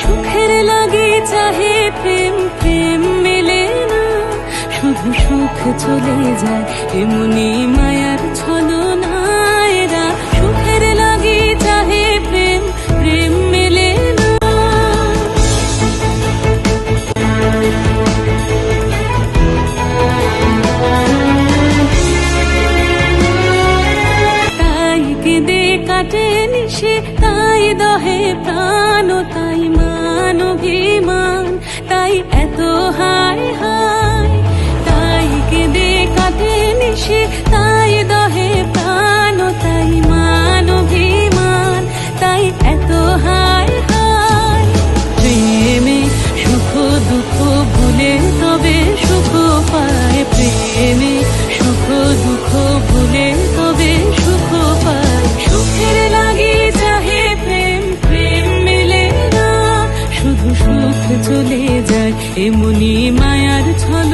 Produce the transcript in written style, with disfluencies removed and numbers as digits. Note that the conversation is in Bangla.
সুখের লাগি চাহে প্রেম, প্রেম মেলে না, শুধু সুখ চলে যায় এমনি মায়ার ছলনায়। সুখের লাগি চাহে প্রেম, প্রেম মেলে না। তাই কেঁদে কাটে নিশে, তাই দহে প্রাণ, তাই মান অভিমান, তাই এত হায় হায়। তাই কেঁদে কাটে নিশে, তাই দহে প্রাণ, তাই মান অভিমান, তাই এত হায় হায়। প্রেমে সুখ দুঃখ ভুলে তবে সুখ পায়, প্রেমে সুখ দুঃখ ভুলে তবে সুখ পায়। সুখের লাগি চাহে প্রেম, প্রেম মেলে না, শুধু সুখ চলে যায় এমনি মায়ার ছল।